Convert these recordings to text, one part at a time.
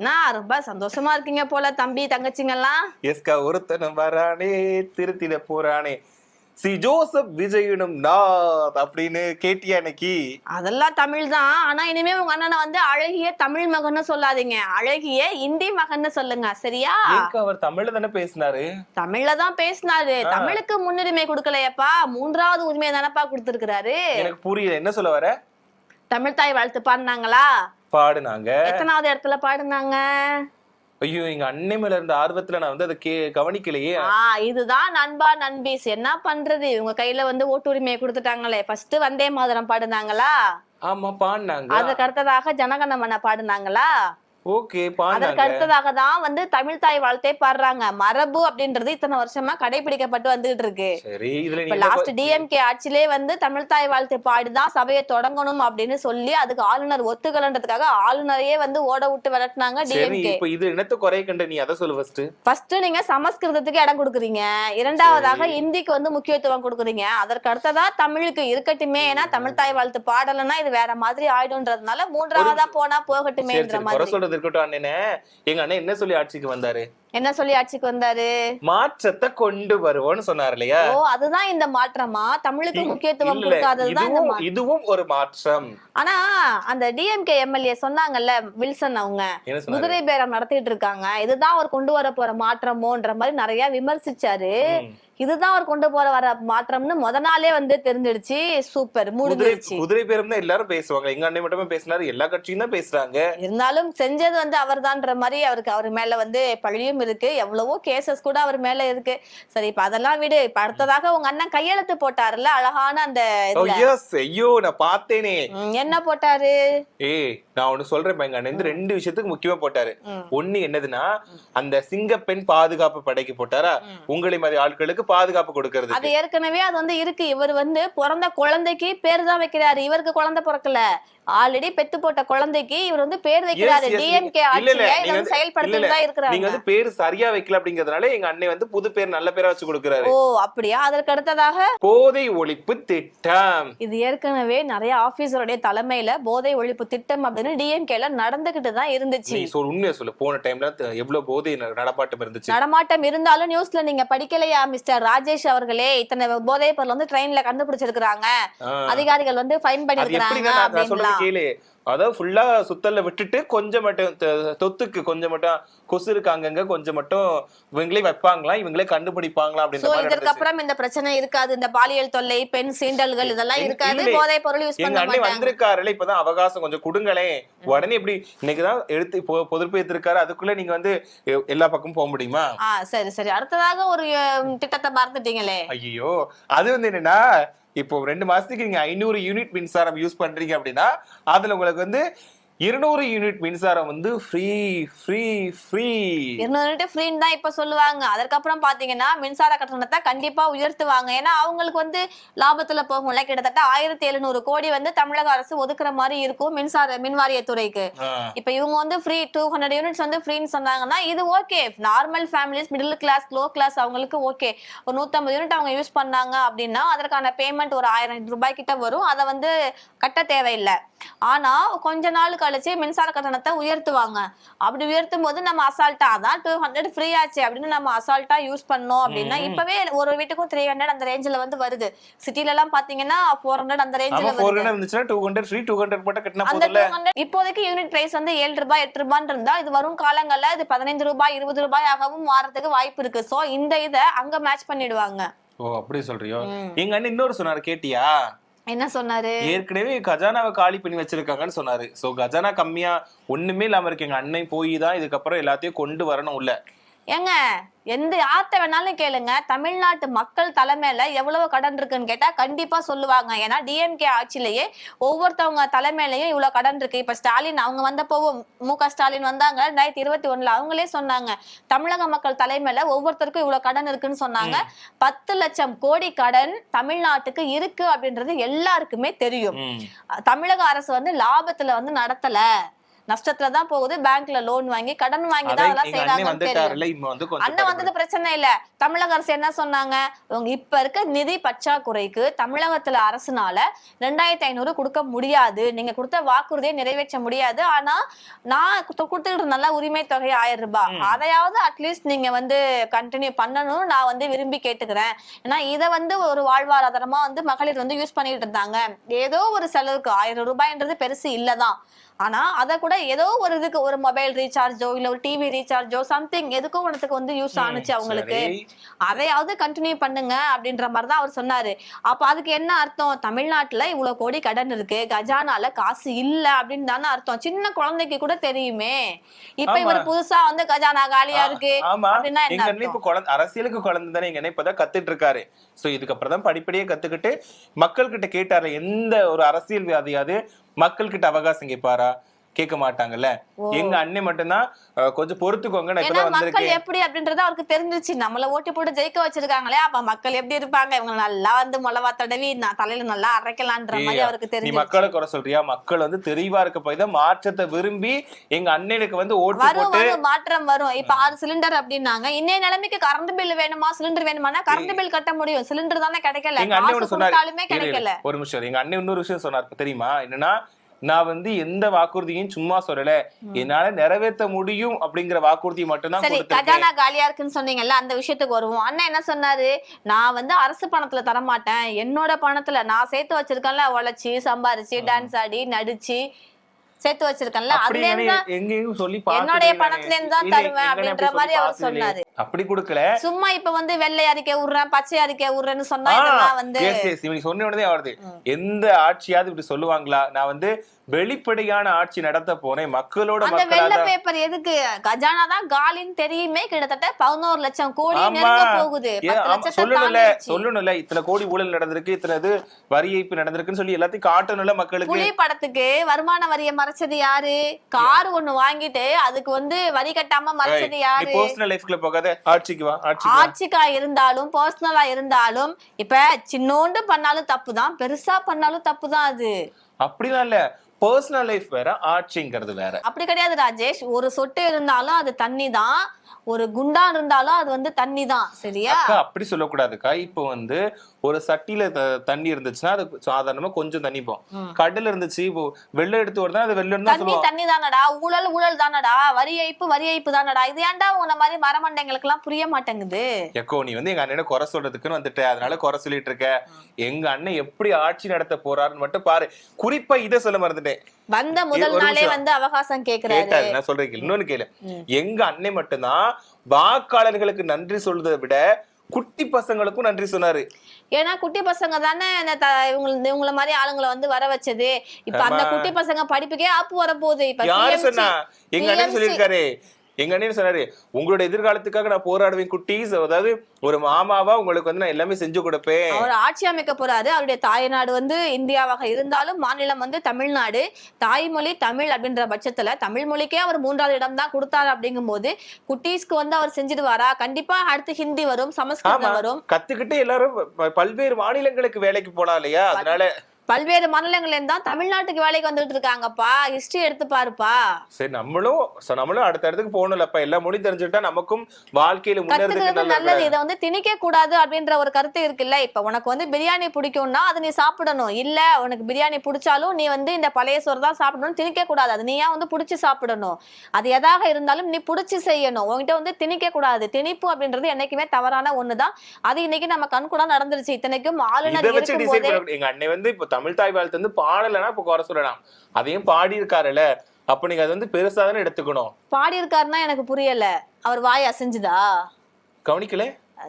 நான் ரொம்ப சந்தோஷமா இருக்கீங்க போல தம்பி தங்கச்சிங்கெல்லாம். எஸ்கா ஒருத்தனும் வரானே திருத்திட போறானே சி ஜோசப் விஜயனும் நாத் அப்படின்னு கேட்டியா இன்னைக்கு? அதெல்லாம் தமிழ் தான். ஆனா இனிமே உங்க அண்ணனை வந்து அழகிய தமிழ் மகன்னு சொல்லாதீங்க, அழகிய இந்தி மகன்னு சொல்லுங்க, சரியா? ஏங்க அவர் தமிழ்ல தானே பேசினாரு. தமிழ்ல தான் பேசினாரு. தமிழுக்கு முன்னுரிமை கொடுக்கலையப்பா, மூன்றாவது உரிமை தானப்பா கொடுத்திருக்கிறாரு. எனக்கு புரியல, என்ன சொல்ல வர? தமிழ் தாய் வாழ்த்து பாடினாங்களா? பாடுனாங்க. எத்தனாவது இடத்துல பாடுனாங்க? ஐயோ, எங்க அன்னை மேல இருந்த ஆர்வத்துல நான் வந்து அதை கவனிக்கலையே. இதுதான் நண்பா நண்பீஸ். என்ன பண்றது, இவங்க கையில வந்து ஓட்டுரிமையை கொடுத்துட்டாங்களே. ஃபர்ஸ்ட் வந்தே மாதரம் பாடுனாங்களா? ஆமா பாடினாங்க. அதுக்கு அடுத்ததாக ஜனகணமன பாடுனாங்களா? ஓகே பாடுனாங்க. அதற்கு அடுத்ததாக தான் வந்து தமிழ் தாய் வாழ்த்தே பாடுறாங்க. மரபு அப்படின்றது இத்தனை வருஷமா கடைபிடிக்கப்பட்டு வந்துட்டு இருக்கு. சரி, இதுல இப்ப லாஸ்ட் டிஎம்கே ஆட்சியிலே வந்து தமிழ் தாய் வாழ்த்து பாடிதான் சபையை தொடங்கணும் அப்படின்னு சொல்லி அதுக்கு ஆளுநர் ஒத்துக்கலன்றதுக்காக ஆளுநரையே வந்து ஓட விட்டு விரட்டினாங்க டிஎம்கே. இப்ப இது என்னத்த குறை கண்ட, நீ அத சொல்லு. ஃபர்ஸ்ட் நீங்க சமஸ்கிருதத்துக்கு இடம் கொடுக்குறீங்க, இரண்டாவதாக இந்திக்கு வந்து முக்கியத்துவம் கொடுக்குறீங்க, அதற்கு அடுத்ததா தமிழுக்கு இருக்கட்டுமே, ஏன்னா தமிழ் தாய் வாழ்த்து பாடலன்னா இது வேற மாதிரி ஆயிடும்ன்றதுனால மூன்றாவதா போனா போகட்டுமேன்ற மாதிரி. இருக்கட்டும் அண்ணனே, எங்க அண்ணன் என்ன சொல்லி ஆட்சிக்கு வந்தாரு? என்ன சொல்லி ஆட்சிக்கு வந்தாரு? மாற்றத்தை கொண்டு வருவோம்னு சொன்னார் இல்லையா? ஓ, அதுதான் இந்த மாற்றமா? தமிழுக்கு முக்கியத்துவம் கொடுக்காததுதான் இந்த மாற்றம். இதுவும் ஒரு மாற்றம். ஆனா அந்த டிஎம்கே எம்எல்ஏ சொன்னாங்கல்ல வில்சன், அவங்க குதிரை பேரம் நடத்திட்டு இருக்காங்க, இதுதான் அவர் கொண்டு வர போற மாற்றமோன்ற மாதிரி நிறைய விமர்சிச்சாரு. இதுதான் அவர் கொண்டு வர மாற்றம்னு முத நாளே வந்து தெரிஞ்சிடுச்சு. சூப்பர், முடிஞ்சிடுச்சு. குதிரை பேரம் தான் எல்லாரும் பேசுவாங்க, எங்க அண்ணன் மட்டுமே பேசினாரு, எல்லா கட்சியும் தான் பேசுறாங்க. இருந்தாலும் செஞ்சது வந்து அவர் தான்ற மாதிரி அவர் மேல வந்து பழியும் இருக்கு, எவ்வளவோ கேசஸ் கூட அவர் மேல இருக்கு. சரி, இப்ப அதெல்லாம் விடு. இப்ப அடுத்ததாக உங்க அண்ணன் கையெழுத்து போட்டாருல்ல அழகான அந்த ஐயோ நான் பார்த்தேனே. என்ன போட்டாரு? நான் ஒண்ணு சொல்றேன், எங்க அண்ணன் ரெண்டு விஷயத்துக்கு முக்கியமா போட்டாரு. ஒண்ணு என்னதுன்னா, அந்த சிங்கப்பெண் பாதுகாப்பு படைக்கு போட்டாரா, உங்களை மாதிரி ஆட்களுக்கு பாதுகாப்பு கொடுக்கிறது. அது ஏற்கனவே அது வந்து இருக்கு. இவர் வந்து பிறந்த குழந்தைக்கு பேர் தான் வைக்கிறாரு, இவருக்கு குழந்தை பிறக்கல. ஆல்ரெடி பெத்து போட்ட குழந்தைக்கு இவர் வந்து பேர் வைக்கிறாரு. டிஎம்கே ஆட்சியில இத வந்து செயல்படுத்திட்டு தான் இருக்காங்க. நீங்க வந்து பேர் சரியா வைக்கல அப்படிங்கறதுனால எங்க அண்ணன் வந்து புது பேர் நல்ல பேரா வச்சு கொடுக்கிறாரு. ஓ அப்படியா? அதற்கு அடுத்ததாக போதை ஒழிப்பு திட்டம். இது ஏற்கனவே நிறைய ஆபீசருடைய தலைமையில போதை ஒழிப்பு திட்டம் அப்படின்னு டிஎம்கேல நடந்துகிட்டு தான் இருந்துச்சு. நீ உண்மையா சொல்லு, போன டைம்ல எவ்வளவு போதை நடமாட்டம் இருந்துச்சு. நடமாட்டம் இருந்தாலும் நியூஸ்ல நீங்க படிக்கலையா மிஸ்டர் ராஜேஷ் அவர்களே? இத்தனை போதை பொருள் வந்து ட்ரெயின்ல கண்டுபிடிச்சிருக்காங்க, அதிகாரிகள் வந்து ஃபைன் பண்ணிருக்காங்க அப்படிங்களா? அதாவது ஃபுல்லா சுத்தல்ல விட்டுட்டு கொஞ்சம் மட்டும் தொத்துக்கு கொஞ்சம் மட்டும் கொசு இருக்கு அங்கங்க கொஞ்சம் மட்டும் இவங்களே வைப்பாங்களா, இவங்களே கண்டுபிடிப்பாங்களா அப்படின்ற மாதிரி. இதற்கு அப்புறம் இந்த பிரச்சனை இருக்காது, இந்த பாலியல் தொல்லை, பெண் சீண்டல்கள் இதெல்லாம் இருக்காது, போதை பொருள் யூஸ் பண்ண மாட்டாங்க. வந்திருக்காருல, இப்பதான் அவகாசம் கொஞ்சம் கொடுங்களேன். உடனே இப்படி இன்னைக்குதான் எடுத்து பொறுப்பேற்றிருக்காரு, அதுக்குள்ள நீங்க வந்து எல்லா பக்கமும் போக முடியுமா? சரி சரி, அடுத்ததாக ஒரு திட்டத்தை மறந்துட்டீங்களே. ஐயோ, அது வந்து என்னன்னா, இப்போ 2 மாசத்துக்கு நீங்க 500 யூனிட் மின்சாரம் யூஸ் பண்றீங்க அப்படின்னா அதுல உங்களுக்கு வந்து 200 யூனிட் மின்சாரம் வந்து ஃப்ரீ. 200 யூனிட் ஃப்ரீன்னு தான் இப்ப சொல்லுவாங்க. அதற்கப்புறம் பாத்தீங்கன்னா மின்சார கட்டணத்தை கண்டிப்பா உயர்த்துவாங்க. ஏன்னா அவங்களுக்கு வந்து லாபத்துல போகும்ல. கிட்டத்தட்ட 1700 கோடி வந்து தமிழக அரசு ஒதுக்குற மாதிரி இருக்கும் மின் வாரியத்துறைக்கு. இப்ப இவங்க வந்து ஃப்ரீ 200 யூனிட்ஸ் வந்து ஃப்ரீன்னு சொன்னாங்கன்னா இது okay. Normal families, middle class, low class அவங்களுக்கு ஓகே. ஒரு 150 யூனிட் அவங்க யூஸ் பண்ணாங்க அப்படின்னா அதற்கான பேமெண்ட் ஒரு 1000 ரூபாய் கிட்ட வரும். அதை வந்து கட்ட தேவையில்லை. ஆனா கொஞ்ச நாள் கழிச்சு மின்சார கட்டணத்தை உயர்த்துவாங்க. அப்படி உயர்த்தும் போது நம்ம அசால்ட்டா அதான் 200 ஃப்ரீ ஆச்சு அப்படின்னு நம்ம அசால்ட்டா யூஸ் பண்ணோம் அப்படின்னா இப்பவே ஒரு வீட்டுக்கும் 300 அந்த ரேஞ்சில வந்து வருது. சிட்டில எல்லாம் பாத்தீங்கன்னா 400 அந்த ரேஞ்சில வருது. 400 இருந்துச்சுனா 200 ஃப்ரீ, 200 போட்டா கட்டணம் போதுல. அந்த 200 இப்போதைக்கு யூனிட் பிரைஸ் வந்து 7 ரூபாய் 8 ரூபாய் இருந்தா இது வரும் காலங்கள்ல இது 15 ரூபாய் 20 ரூபாய் ஆகவும் மாறதுக்கு வாய்ப்பு இருக்கு. சோ இந்த இத அங்க மேட்ச் பண்ணிடுவாங்க. ஓ அப்படி சொல்றியோ? எங்க அண்ணன் இன்னொரு சொன்னாரு, கேட்டியா? என்ன சொன்னாரு? ஏற்கனவே கஜானாவை காலி பண்ணி வச்சிருக்காங்கன்னு சொன்னாரு. சோ கஜானா கம்மியா ஒண்ணுமே இல்லாம இருக்கு, எங்க அண்ணன் போய் தான் இதுக்கப்புறம் எல்லாத்தையும் கொண்டு வரணும் உள்ள. ஏங்க எந்த யார்கிட்ட வேணாலும் கேளுங்க, தமிழ்நாட்டு மக்கள் தலைமையில எவ்வளவு கடன் இருக்குன்னு கேட்டா கண்டிப்பா சொல்லுவாங்க. ஏன்னா டிஎம்கே ஆட்சியிலேயே ஒவ்வொருத்தவங்க தலைமையிலயும் இவ்வளவு கடன் இருக்கு. இப்ப ஸ்டாலின் அவங்க வந்தப்போவும் மு.க. ஸ்டாலின் வந்தாங்க 2021 அவங்களே சொன்னாங்க தமிழக மக்கள் தலைமையில ஒவ்வொருத்தருக்கும் இவ்வளவு கடன் இருக்குன்னு சொன்னாங்க. 10 லட்சம் கோடி கடன் தமிழ்நாட்டுக்கு இருக்கு அப்படின்றது எல்லாருக்குமே தெரியும். தமிழக அரசு வந்து லாபத்துல வந்து நடத்தல, நஷ்டத்துல தான் போகுது. பேங்க்ல லோன் வாங்கி கடன் வாங்கி தான் அதெல்லாம் செய்யறாங்கன்னு தெரியும். அண்ணன் வந்தது பிரச்சனை இல்ல. தமிழக அரசு என்ன சொன்னாங்க, இப்ப இருக்க நிதி பற்றாக்குறைக்கு தமிழகத்துல அரசுனால 2500 கொடுக்க முடியாது, நீங்க கொடுத்த வாக்குறுதியை நிறைவேற்ற முடியாது, ஆனா நான் கொடுத்துக்கிட்டு நல்ல உரிமை தொகை 1000 ரூபாய், அதையாவது அட்லீஸ்ட் நீங்க வந்து கண்டினியூ பண்ணணும்னு நான் வந்து விரும்பி கேட்டுக்கிறேன். ஏன்னா இதை வந்து ஒரு வாழ்வாதாரமா வந்து மகளிர் வந்து யூஸ் பண்ணிட்டு இருந்தாங்க. ஏதோ ஒரு செலவுக்கு 1000 ரூபாய்ன்றது பெருசு இல்லதான், ஆனா அத கூட ஏதோ ஒரு இதுக்கு ஒரு மொபைல் ரீசார்ஜோ இல்ல ஒரு டிவி ரீசார்ஜோ சம்திங் எதுக்கோ ஒன்றுக்கு வந்து யூஸ் ஆனிச்சு அவங்களுக்கு, அதையாவது கண்டினியூ பண்ணுங்க அப்படின்ற மாதிரிதான் அவர் சொன்னாரு. அப்ப அதுக்கு என்ன அர்த்தம், தமிழ்நாட்டுல இவ்வளவு கோடி கடன் இருக்கு, கஜானால காசு இல்ல அப்படின்னு தானே அர்த்தம். சின்ன குழந்தைக்கு கூட தெரியுமே. இப்ப இவர் புதுசா வந்து கஜானா காலியா இருக்கு அப்படின்னா என்ன, அரசியலுக்கு குழந்தை தானே எங்க இப்பதான் கத்துட்டு இருக்காரு. சோ இதுக்கப்புறம் தான் படிப்படியே கத்துக்கிட்டு மக்கள் கிட்ட கேட்டாரு. எந்த ஒரு அரசியல்வாதியாவது மக்கள் கிட்ட அவகாசம் கேட்பாரா? கேட்க மாட்டாங்கல்ல. எங்க அண்ணன் மட்டும்தான் கொஞ்சம் பொறுத்துக்கோங்க, மக்கள் எப்படி அப்படின்றது அவருக்கு தெரிஞ்சிச்சு. நம்மள ஓட்டு போட்டு ஜெயிக்க வச்சிருக்காங்களே, அப்ப மக்கள் எப்படி இருப்பாங்க, இவங்க நல்லா வந்து மொளவா தடவி தலையில நல்லா அரைக்கலான்ற மாதிரி அவருக்கு தெரியும். நீ மக்களை குறை சொல்றியா? மக்கள் வந்து தெளிவா இருக்க போய் தான் மாற்றத்தை விரும்பி எங்க அண்ணனுக்கு வந்து ஓட்டு போட்டு மாற்றம் வரும். இப்ப 6 சிலிண்டர் அப்படின்னாங்க, இன்னைய நிலைமைக்கு கரண்ட் பில் வேணுமா சிலிண்டர் வேணுமானா கரண்ட் பில் கட்ட முடியும், சிலிண்டர் தானே கிடைக்கல. எங்க அண்ணன் சொன்னாரு, கிடைக்கல. ஒரு நிமிஷம், எங்க அண்ணன் இன்னொரு விஷயம் சொன்னார் தெரியுமா, என்னன்னா நான் வந்து எந்த வாக்குறுதியும் சும்மா சொல்லல, என்னால நிறைவேற்ற முடியும் அப்படிங்கிற வாக்குறுதி மட்டும்தான். சரி, கஜானா காலியா இருக்குன்னு சொன்னீங்கல்ல, அந்த விஷயத்துக்கு வருவோம். அண்ணன் என்ன சொன்னாரு, நான் வந்து அரசு பணத்துல தரமாட்டேன், என்னோட பணத்துல நான் சேர்த்து வச்சிருக்கேன்ல, உழைச்சி சம்பாரிச்சு டான்ஸ் ஆடி நடிச்சு சேர்த்து வச்சிருக்கேன்ல, என்னுடைய பணத்துல இருந்து தான் தருவேன் அப்படின்ற மாதிரி அவர் சொன்னாரு. அப்படி கொடுக்கல, சும்மா இப்ப வந்து வெள்ளை அறிக்கை விடுறேன் பச்சை அறிக்கை விடுறேன்னு சொன்னா இதெல்லாம் வந்து சொன்ன உடனே வருது. எந்த ஆட்சியாவது இப்படி சொல்லுவாங்களா? நான் வந்து வெளிப்படையான ஆட்சி நடத்த போனேன், மக்களோட வெள்ள பேப்பர் எதுக்கு, கஜானா தான் காலின்னு தெரியுமே, கிட்டத்தட்ட 11 லட்சம் கோடி நெருங்க போகுது. சொல்லணும்ல இத்தனை கோடி ஊழல் நடந்திருக்கு, இத்தனை இது வரி ஏய்ப்பு நடந்திருக்குன்னு சொல்லி எல்லாத்தையும் காட்டணும்ல மக்களுக்கு. புலி படத்துக்கு வருமான வரியை மறைச்சது யாரு? கார் ஒண்ணு வாங்கிட்டு அதுக்கு வந்து வரி கட்டாம மறைச்சது யாரு? பர்சனல் லைஃப்ல போகாத, ஆட்சிக்கு வா. ஆட்சிக்கா இருந்தாலும் பர்சனலா இருந்தாலும் இப்ப சின்னோண்டு பண்ணாலும் தப்புதான், பெருசா பண்ணாலும் தப்புதான். அது அப்படிலாம் இல்ல, பர்சனல் லைஃப் வேற, ஆட்சிங்கிறது வேற. அப்படி கிடையாது ராஜேஷ். ஒரு சொட்டு இருந்தாலும் அது தண்ணி தான், ஒரு குண்டான் இருந்தாலும் அது வந்து தண்ணி தான், சரியா? அப்படி சொல்லக்கூடாதுக்கா. இப்போ வந்து ஒரு சட்டியில தண்ணி இருந்துச்சுன்னா அது சாதாரணமா கொஞ்சம் தண்ணி போகும். கடல் இருந்துச்சு, இப்போ வெள்ளம் எடுத்து வருதா, அது வெள்ளம் தான் தண்ணி தண்ணி தானடா, ஊழல் ஊழல் தானடா, வரி ஏய்ப்பு தானடா. இது ஏன்டா உன்ன மாதிரி மரமண்டைங்களுக்கு எல்லாம் புரிய மாட்டேங்குது? எக்கோ நீ வந்து எங்க அண்ணனை குறை சொல்றதுக்குன்னு வந்துட்ட, அதனால குறை சொல்லிட்டு இருக்க. எங்க அண்ணன் எப்படி ஆட்சி நடத்த போறாருன்னு மட்டும் பாரு. குறிப்பா இதை சொல்ல மறந்துட்டேன், வந்த முதல் நாளே வந்து அவகாசம் கேக்குறாரு. நான் சொல்றேன், இன்னொன்னு கேளு. எங்க அண்ணன் மட்டும்தான் வாக்காளர்களுக்கு நன்றி சொல்றதை விட குட்டி பசங்களுக்கும் நன்றி சொன்னாரு. ஏன்னா குட்டி பசங்க தானே இவங்கள மாதிரி ஆளுங்களை வந்து வர வச்சது. இப்ப அந்த குட்டி பசங்க படிப்புக்கே ஆப்பு வர போகுது. இப்ப யாரு சொன்னா? எங்க அண்ணன் சொல்லியிருக்காரு. எங்க அண்ணன் சொன்னாரு, உங்களோட எதிர்காலத்துக்காக நான் போராடுவேன் குட்டீஸ், அதாவது ஒரு மாமாவா உங்களுக்கு வந்து நான் எல்லாமே செஞ்சு கொடுப்பேன். அவர் ஆட்சி அமைக்க போறாரு. அவருடைய தாய்நாடு வந்து இந்தியாவாக இருந்தாலும் மாநிலம் வந்து தமிழ்நாடு, தாய்மொழி தமிழ் அப்படின்ற பட்சத்துல தமிழ் மொழிக்கே அவர் 3வது இடம் தான் கொடுத்தாரு. அப்படிங்கும் போது குட்டீஸ்க்கு வந்து அவர் செஞ்சிடுவாரா? கண்டிப்பா அடுத்து ஹிந்தி வரும், சமஸ்கிருதம் வரும். கத்துக்கிட்டு எல்லாரும் பல்வேறு மாநிலங்களுக்கு வேலைக்கு போலாம் இல்லையா? அதனால பல்வேறு மாநிலங்கள்ல தான் தமிழ்நாட்டுக்கு வேலைக்கு வந்துட்டு இருக்காங்கப்பா. ஹிஸ்டரி எடுத்து பாருப்பா. சரி, நம்மளும் அடுத்த இடத்துக்கு போகணும்லப்பா. எல்லா மொழி தெரிஞ்சுட்டா நமக்கும் வாழ்க்கையில முன்னேறதுக்கு நல்லது. இதை வந்து திணிக்க கூடாது அப்படின்ற ஒரு கருத்து இருக்குல்ல. இப்ப உனக்கு வந்து பிரியாணி பிடிக்கும்னா அது நீ சாப்பிடணும். இல்ல உனக்கு பிரியாணி பிடிச்சாலும் நீ வந்து இந்த பழைய சோறு தான் சாப்பிடணும், திணிக்க கூடாது. அது நீயா வந்து பிடிச்சி சாப்பிடணும். அது எதாக இருந்தாலும் நீ பிடிச்சி செய்யணும். உங்ககிட்ட வந்து திணிக்க கூடாது. திணிப்பு அப்படின்றது என்னைக்குமே தவறான ஒண்ணுதான். அது இன்னைக்கு நம்ம கண் கூட நடந்துருச்சு. இத்தனைக்கும் ஆளுநர் எங்க அண்ணன் வந்து இப்ப தமிழ் தாய் வாழ்த்து வந்து பாடலைன்னா இப்ப குறை சொல்லலாம், அதையும் பாடி இருக்காருல்ல. அப்ப நீங்க அது வந்து பெருசா தானே எடுத்துக்கணும். பாடி இருக்காருன்னா எனக்கு புரியல. அவர் வாய் அசைஞ்சுதா? கவனிக்கல.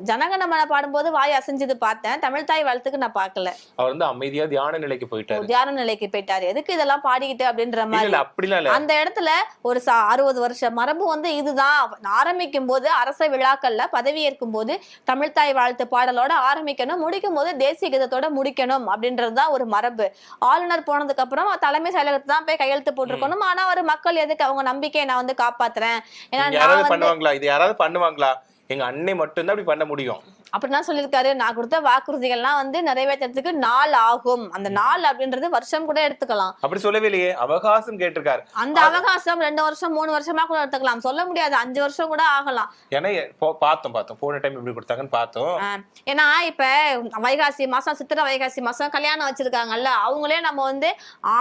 ஜனகணமன பாடும்போது வாய் அசைஞ்சது பார்த்தேன். தமிழ் தாய் வாழ்த்துக்கு நான் பார்க்கல. அவர் வந்து அமைதியா தியான நிலைக்கு போயிட்டாரு. தியான நிலைக்கு போயிட்டாரு. எதுக்கு இதெல்லாம் பாடிக்கிட்டு அப்படின்ற மாதிரி. அந்த இடத்துல ஒரு 60 வருஷ மரபு வந்து இதுதான். ஆரம்பிக்கும் போது அரச விழாக்கள்ல பதவி ஏற்கும் போது தமிழ் தாய் வாழ்த்து பாடலோட ஆரம்பிக்கணும், முடிக்கும் போது தேசிய கீதத்தோட முடிக்கணும் அப்படின்றதுதான் ஒரு மரபு. ஆளுநர் போனதுக்கு அப்புறம் தலைமை செயலகத்தை தான் போய் கையெழுத்து போட்டிருக்கணும். ஆனா ஒரு மக்கள் எதுக்கு அவங்க நம்பிக்கையை நான் வந்து காப்பாத்துறேன். ஏன்னா பண்ணுவாங்களா? இது யாராவது பண்ணுவாங்களா? எங்க அண்ணன் மட்டும்தான் அப்படி பண்ண முடியும். அப்படின்னா சொல்லியிருக்காரு, நான் கொடுத்த வாக்குறுதிகள்லாம் வந்து நிறைவேற்றறதுக்கு நாள் ஆகும். அந்த நாள் அப்படின்றது வருஷம் கூட எடுத்துக்கலாம். அப்படி சொல்லவே இல்லையே, அவகாசம் கேட்டிருக்காரு. அந்த அவகாசம் 2 வருஷம் 3 வருஷமா கூட எடுத்துக்கலாம், சொல்ல முடியாது, 5 வருஷம் கூட ஆகலாம். ஏன்னா பார்த்தோம் போன டைம் எப்படி கொடுத்தாங்கன்னு பார்த்தோம். ஏன்னா இப்ப வைகாசி மாசம், சித்திரை வைகாசி மாசம் கல்யாணம் வச்சிருக்காங்கல்ல, அவங்களே நம்ம வந்து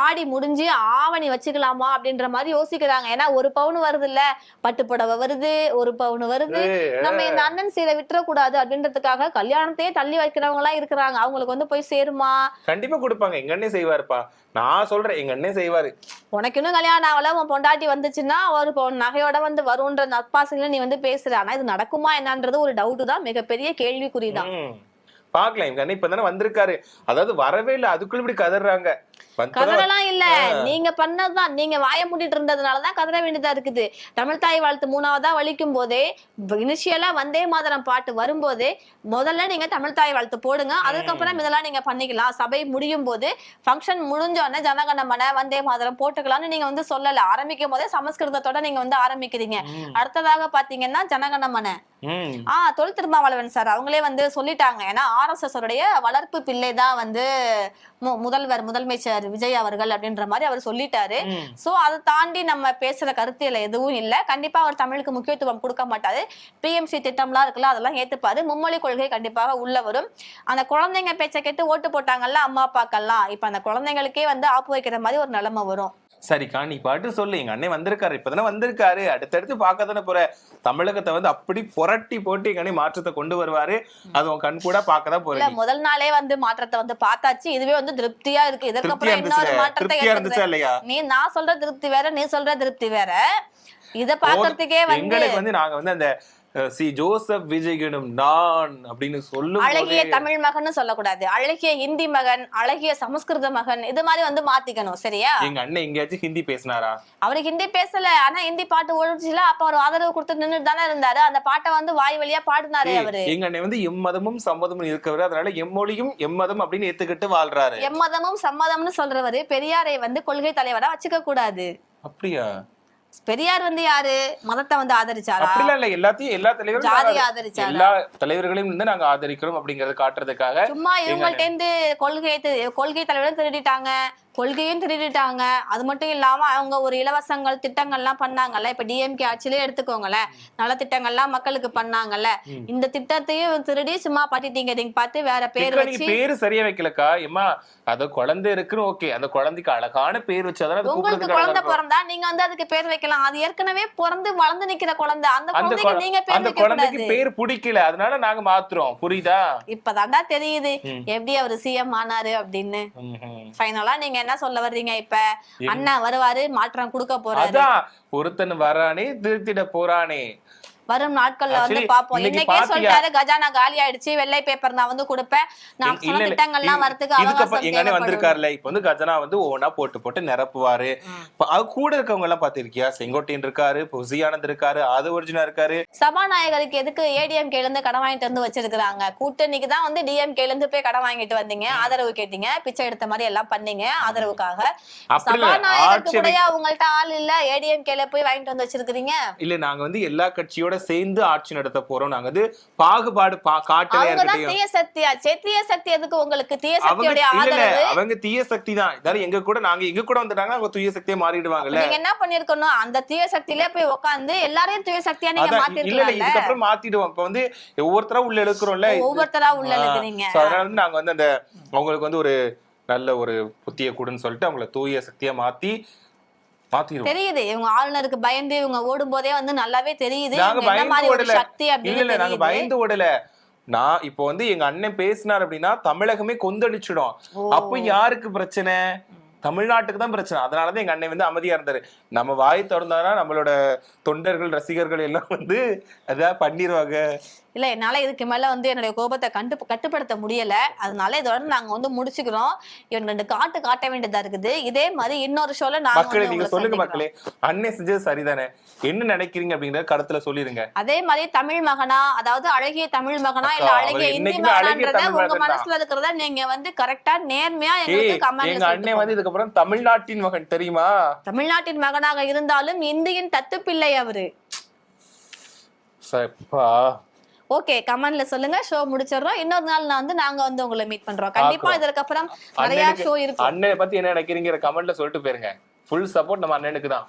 ஆடி முடிஞ்சு ஆவணி வச்சுக்கலாமா அப்படின்ற மாதிரி யோசிக்கிறாங்க. ஏன்னா 1 பவுன் வருது இல்ல, பட்டுப்புடவை வருது, 1 பவுன் வருது, நம்ம இந்த அண்ணன் சீலை விட்டுறக்கூடாது அப்படின்றதுக்காக கல்யாணத்தையே தள்ளி வைக்கிறவங்க எல்லாம் இருக்கிறாங்க. அவங்களுக்கு வந்து போய் சேருமா? கண்டிப்பா கொடுப்பாங்க. எங்க அண்ணே செய்வாருப்பா, நான் சொல்றேன், எங்க அண்ணே செய்வாரு. உனக்கு இன்னும் கல்யாணம் ஆகல, உன் பொண்டாட்டி வந்துச்சுன்னா 1 பவுன் நகையோட வந்து வரும்ன்ற நட்பாசையில நீ வந்து பேசுற. ஆனா இது நடக்குமா என்னன்றது ஒரு டவுட் தான், மிகப்பெரிய கேள்விக்குறிதான். பாக்கலாம். எங்க அண்ணன் இப்பதானே வந்திருக்காரு, அதாவது வரவே இல்ல, அதுக்குள்ள இப்படி கதறாங்க. கதறலாம் இல்ல, நீங்க பண்ணதுதான், நீங்க வாய மூடிட்டு இருந்ததுனாலதான் கதற வேண்டியதா இருக்குது. தமிழ் தாய் வாழ்த்து 3ஆவதா வலிக்கும் போதே, இனிஷியலா வந்தே மாதரம் பாட்டு வரும்போதே முதல்ல நீங்க தமிழ் தாய் வாழ்த்து போடுங்க, அதுக்கப்புறம் இதெல்லாம் நீங்க பண்ணிக்கலாம். சபை முடியும் போது ஃபங்க்ஷன் முடிஞ்சோடனே ஜனகணமன வந்தே மாதரம் போட்டுக்கலாம்னு நீங்க வந்து சொல்லல. ஆரம்பிக்கும் போதே சமஸ்கிருதத்தோட நீங்க வந்து ஆரம்பிக்கிறீங்க. அடுத்ததாக பாத்தீங்கன்னா ஜனகணமன தொல் திருமாவளவன் சார் அவங்களே வந்து சொல்லிட்டாங்க. ஏன்னா RSS உடைய வளர்ப்பு பிள்ளை தான் வந்து முதலமைச்சர் விஜய் அவர்கள் அப்படின்ற மாதிரி அவர் சொல்லிட்டாரு. சோ அதை தாண்டி நம்ம பேசுற கருத்தியல எதுவும் இல்ல. கண்டிப்பா அவர் தமிழுக்கு முக்கியத்துவம் கொடுக்க மாட்டாரு. PMC திட்டம்லாம் இருக்குல்ல, அதெல்லாம் ஏத்துப்பாரு. மும்மொழி கொள்கை கண்டிப்பாக உள்ள வரும். அந்த குழந்தைங்க பேச்சை கேட்டு ஓட்டு போட்டாங்கல்ல அம்மா அப்பாக்கெல்லாம், இப்ப அந்த குழந்தைங்களுக்கே வந்து ஆப்பு வைக்கிற மாதிரி ஒரு நிலைமை வரும். சரிக்கா, நீ பாட்டு சொல்லு. எங்க அண்ணன் வந்திருக்காரு, இப்பதானே வந்திருக்காரு, அடுத்தடுத்து பார்க்க தானே போற. தமிழகத்தை வந்து அப்படி புரட்டி போட்டு எங்க அண்ணன் மாற்றத்தை கொண்டு வருவாரு. அது உன் கண் கூட பார்க்கதான் போறேன். முதல் நாளே வந்து மாற்றத்தை வந்து பார்த்தாச்சு, இதுவே வந்து திருப்தியா இருக்கு. இதற்கப்புறம் இன்னொரு மாற்றத்தை நான் சொல்ற திருப்தி வேற, நீ சொல்ற திருப்தி வேற. இத பாக்குறதுக்கே வந்து நாங்க வந்து அந்த ஜோசப் விஜயனும் நான் அப்படின்னு சொல்லும் அழகிய தமிழ் மகன் சொல்லக்கூடாது, அழகிய ஹிந்தி மகன், அழகிய சமஸ்கிருத மகன், இது மாதிரி வந்து மாத்திக்கணும். சரியா? எங்க அண்ணன் எங்கேயாச்சும் ஹிந்தி பேசினாரா? அவரு ஹிந்தி பேசல, ஆனா ஹிந்தி பாட்டு ஓடுச்சுல, அப்ப அவர் ஆதரவு கொடுத்து நின்றுட்டு தானே இருந்தாரு. அந்த பாட்டை வந்து வாய் வழியா பாடினாரு அவரு. எங்க அண்ணன் வந்து எம்மதமும் சம்மதமும் இருக்கவர், அதனால எம்மொழியும் எம்மதம் அப்படின்னு ஏத்துக்கிட்டு வாழ்றாரு. எம்மதமும் சம்மதம்னு சொல்றவரு பெரியாரை வந்து கொள்கை தலைவரா வச்சுக்க கூடாது. அப்படியா? பெரியார் வந்து யாரு? மதத்தை வந்து ஆதரிச்சாரா? அப்படிலாம் இல்ல, எல்லாத்தையும் எல்லா தலைவர்களும் ஜாதி ஆதரிச்சாரா? எல்லா தலைவர்களையும் வந்து நாங்க ஆதரிக்கிறோம் அப்படிங்கறத காட்டுறதுக்காக. சும்மா இவங்கள்ட்ட இருந்து கொள்கை தலைவரும் திருடிட்டாங்க, கொள்கையும் திருடிட்டாங்க. அது மட்டும் இல்லாம அவங்க ஒரு இலவசங்கள் திட்டங்கள்லாம் பண்ணாங்கல்ல. இப்ப DMK ஆட்சியிலே எடுத்துக்கோங்களேன், நல்ல திட்டங்கள்லாம் மக்களுக்கு பண்ணாங்கல்ல. இந்த திட்டத்தையும் திருடி சும்மா பாட்டிட்டீங்க. நீங்க பார்த்து வேற பேர் வச்சு, பேரு சரியா வைக்கலக்கா. ஏமா அது குழந்தை இருக்குன்னு ஓகே, அந்த குழந்தைக்கு அழகான பேர் வச்சாதான் உங்களுக்கு குழந்தை பிறந்தா நீங்க வந்து அதுக்கு பேர் வைக்கலாம். அது ஏற்கனவே பிறந்து வளர்ந்து நிக்கிற குழந்தை, அந்த குழந்தைக்கு நீங்க பேர் வைக்க கூடாது. பேர் பிடிக்கல, அதனால நாங்க மாத்துறோம். புரியுதா? இப்பதான்டா தெரியுது எப்படி அவரு CM ஆனாரு அப்படின்னு. ஃபைனலா நீங்க என்ன சொல்ல வர்றீங்க? இப்ப அண்ணா வருவாரு, மாற்றம் கொடுக்க போறாரு. அதான் ஒருத்தன் வரானே திருத்திட போறானே. வரும் நாட்கள்ல வந்து பாப்போம். இன்னைக்கே சொல்லிட்டாரு, கஜானா காலி ஆயிடுச்சு, வெள்ளை பேப்பர் நான் வந்து கொடுப்பேன், நான் சொன்ன திட்டங்கள்லாம் வரதுக்கு அவகாசம் எங்க அண்ணன் வந்திருக்காருல. இப்ப வந்து கஜானா வந்து ஒவ்வொன்னா போட்டு நிரப்புவாரு. அது கூட இருக்கவங்க எல்லாம் பாத்திருக்கியா? செங்கோட்டையன் இருக்காரு, பொசியானந்த் இருக்காரு, ஆது ஒரிஜினா இருக்காரு. சபாநாயகருக்கு எதுக்கு ADMK இருந்து கடன் வாங்கிட்டு வந்து வச்சிருக்காங்க? கூட்டணிக்கு தான் வந்து DMK இருந்து போய் கடன் வாங்கிட்டு வந்தீங்க, ஆதரவு கேட்டீங்க, பிச்சை எடுத்த மாதிரி எல்லாம் பண்ணீங்க ஆதரவுக்காக. சபாநாயகருக்கு கூட அவங்கள்ட்ட ஆள் இல்ல, ADMK போய் வாங்கிட்டு வந்து வச்சிருக்கீங்க. இல்ல, நாங்க வந்து எல்லா கட்சியோட சேர்ந்து ஆட்சி நடத்த போறோம். நாங்க வந்து பாகுபாடு காட்டலையா இருக்கட்டும். தீய சக்தி எதுக்கு உங்களுக்கு? தீய சக்தியோட ஆதரவு. அவங்க தீய சக்தி தான். இதால எங்க கூட வந்துட்டாங்க, அவங்க தீய சக்தியா மாறிடுவாங்கல்ல. நீங்க என்ன பண்ணிருக்கணும்? அந்த தீய சக்தியிலே போய் உட்கார்ந்து எல்லாரையும் தீய சக்தியா நீங்க மாத்திருக்கீங்க. இல்ல, இதுக்கு அப்புறம் மாத்திடுவோம். இப்ப வந்து ஒவ்வொருத்தரா உள்ள இழுக்கிறோம்ல, ஒவ்வொருத்தரா உள்ள இழுக்கிறீங்க. அதனால வந்து நாங்க வந்து அந்த அவங்களுக்கு வந்து ஒரு நல்ல ஒரு புத்திய கூடுன்னு சொல்லிட்டு அவங்களை தூய சக்தியா தெரியுது. இவங்க ஆளுநருக்கு பயந்து இவங்க ஓடும் போதே வந்து நல்லாவே தெரியுது. நாங்க பயந்து ஓடல. நான் இப்போ வந்து எங்க அண்ணன் பேசினார் அப்படின்னா தமிழகமே கொந்தளிச்சிடும். அப்ப யாருக்கு பிரச்சனை? தமிழ்நாட்டுக்கு தான் பிரச்சனை. அதனாலதான் எங்க அண்ணன் வந்து அமைதியா இருந்தாரு. நம்ம வாய் திறந்தானா நம்மளோட தொண்டர்கள் ரசிகர்கள் எல்லாம் வந்து அதான் பண்ணிடுவாங்க. இல்ல, என்னால இதுக்கு மேல வந்து என்னுடைய கோபத்தை கட்டுப்படுத்த முடியல. அதனால இதோட நாங்க வந்து முடிச்சுக்கிறோம். இவங்க 2 காட்ட வேண்டியதா இருக்குது. இதே மாதிரி இன்னொரு ஷோல நீங்க சொல்லுங்க மக்களே, அண்ணன் செஞ்சது சரிதானே, என்ன நினைக்கிறீங்க அப்படிங்கறத கருத்துல சொல்லிருங்க. அதே மாதிரி தமிழ் மகனா, அதாவது அழகிய தமிழ் மகனா இல்ல அழகிய இந்தி மகனான்றத உங்க மனசுல இருக்கிறத நீங்க வந்து கரெக்டா நேர்மையா எங்களுக்கு கமெண்ட்ல எங்க அண்ணன் வந்து இதுக்கப்புறம் தமிழ்நாட்டின் மகன் தெரியுமா? தமிழ்நாட்டின் மகனாக இருந்தாலும் இந்தியின் தத்துப்பிள்ளை அவரு. ஓகே, கமெண்ட்ல சொல்லுங்க. ஷோ முடிச்சிடுறோம். இன்னொரு நாள் நாங்க வந்து உங்களை மீட் பண்றோம். கண்டிப்பா இதற்கு அப்புறம் நிறைய ஷோ இருக்கும். அண்ணனை பத்தி என்ன நினைக்கிறீங்க கமெண்ட்ல சொல்லிட்டு போயிருங்க. ஃபுல் சப்போர்ட் நம்ம அண்ணனுக்கு தான்.